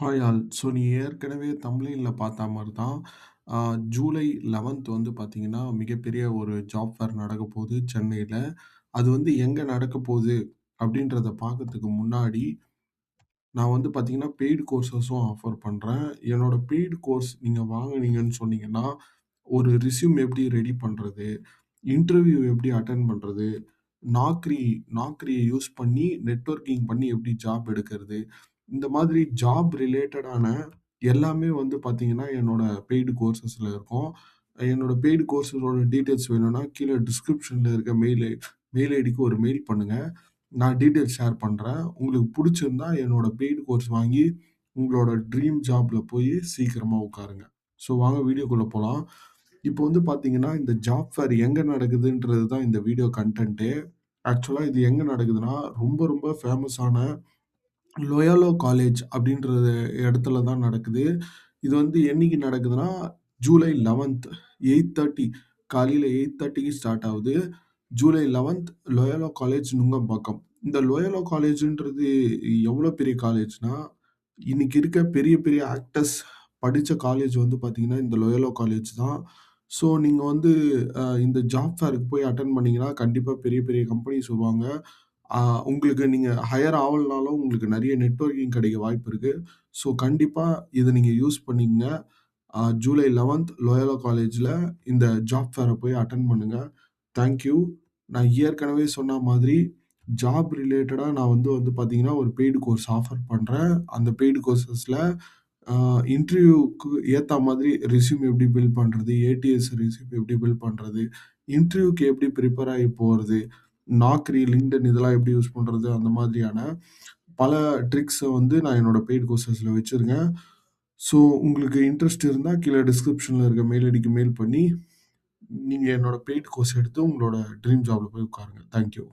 Hi all. So நீங்க ஏற்கனவே தம்ப்நெயில்ல பார்த்த மாரி தான், அ ஜூலை 11த் வந்து பார்த்தீங்கன்னா, மிகப்பெரிய ஒரு ஜாப் ஃபேர் நடக்கப்போது சென்னையில. அது வந்து எங்க நடக்கப்போது அப்படின்றத பார்க்கறதுக்கு முன்னாடி, நான் வந்து பார்த்தீங்கன்னா, பெய்ட் கோர்ஸஸும் ஆஃபர் பண்றேன். என்னோட பெய்ட் கோர்ஸ் நீங்க வாங்குனீங்கன்னு சொன்னீங்கன்னா, ஒரு ரெஸ்யூம் எப்படி ரெடி பண்றது? இன்டர்வியூ எப்படி அட்டெண்ட் பண்றது? நாக்ரி நாக்ரிய யூஸ் பண்ணி நெட்வொர்க்கிங் பண்ணி எப்படி ஜாப் எடுக்கிறது? இந்த மாதிரி ஜாப் ரிலேட்டடான எல்லாமே வந்து பார்த்தீங்கன்னா, என்னோட பெய்டு கோர்ஸஸ்ல இருக்கும். என்னோட பெய்டு கோர்ஸஸோட டீட்டெயில்ஸ் வேணும்னா, கீழ டிஸ்கிரிப்ஷன்ல இருக்க மெயில் ஐடிக்கு ஒரு மெயில் பண்ணுங்க. நான் டீட்டெயில்ஸ் ஷேர் பண்றேன். உங்களுக்கு புடிச்சிருந்தா என்னோட பெய்டு கோர்ஸ் வாங்கி, உங்களோட ட்ரீம் ஜாப்ல போய் சீக்கிரமா உட்காருங்க. ஸோ வாங்க வீடியோக்குள்ள போலாம். இப்போ வந்து பார்த்தீங்கன்னா, இந்த ஜாப் ஃபேர் எங்க நடக்குதுன்றது தான் இந்த வீடியோ கன்டென்ட்டே. ஆக்சுவலா இது எங்க நடக்குதுன்னா, ரொம்ப ரொம்ப ஃபேமஸான லொயோலா காலேஜ் அப்படின்ற இடத்துல தான் நடக்குது. இது வந்து என்னைக்கு நடக்குதுன்னா, ஜூலை 11த் 8:30 காலையில 8:30க்கு ஸ்டார்ட் ஆவுது. ஜூலை 11த் லொயோலா காலேஜ் நுங்கம்பாக்கம். இந்த லொயோலா காலேஜ்ன்றது எவ்வளோ பெரிய காலேஜ்னா, இன்னைக்கு இருக்க பெரிய பெரிய ஆக்டர்ஸ் படிச்ச காலேஜ் வந்து பார்த்தீங்கன்னா, இந்த லொயோலா காலேஜ் தான். ஸோ நீங்க வந்து இந்த ஜாப் ஃபேர்‌க்கு போய் அட்டெண்ட் பண்ணீங்கன்னா, கண்டிப்பா பெரிய பெரிய கம்பெனிஸ் வருவாங்க. ஆ உங்களுக்கு நீங்க ஹையர் ஆவலனாலும் உங்களுக்கு நெறைய நெட்வொர்க்கிங் கிடைக்க வாய்ப்பு இருக்கு. ஸோ கண்டிப்பா இத நீங்க யூஸ் பண்ணிக்கங்க. ஜூலை 11த் லோயோலா காலேஜ்ல இந்த ஜாப் ஃபேர போய் அட்டெண்ட் பண்ணுங்க. Thank you. நான் ஏற்கனவே சொன்ன மாதிரி ஜாப் ரிலேட்டடா நான் வந்து பார்த்தீங்கன்னா, ஒரு பெய்டு கோர்ஸ் ஆஃபர் பண்றேன். அந்த பெய்டு கோர்ஸஸ்ல அ இன்டர்வியூக்கு ஏத்தா மாதிரி ரெஸ்யூம் எப்படி பில்ட் பண்றது? ஏடிஎஸ் ரெஸ்யூம் எப்படி பில்ட் பண்றது? இன்டர்வியூக்கு எப்படி பிரிப்பேர் ஆகி போறது? நாக்ரி, லிங்க்டின் இதெல்லாம் எப்படி யூஸ் பண்றது? அந்த மாதிரியான பல ட்ரிக்ஸ வந்து நான் என்னோட பெய்ட் கோர்சஸ்ல வச்சிருக்கேன். ஸோ உங்களுக்கு இன்ட்ரெஸ்ட் இருந்தா கீழ டிஸ்கிரிப்ஷன்ல இருக்க மெயில் ஐடிக்கு மெயில் பண்ணி, நீங்க என்னோட பெய்ட் கோர்ஸ் எடுத்து உங்களோட ட்ரீம் ஜாப்ல போய் உட்காருங்க. Thank you.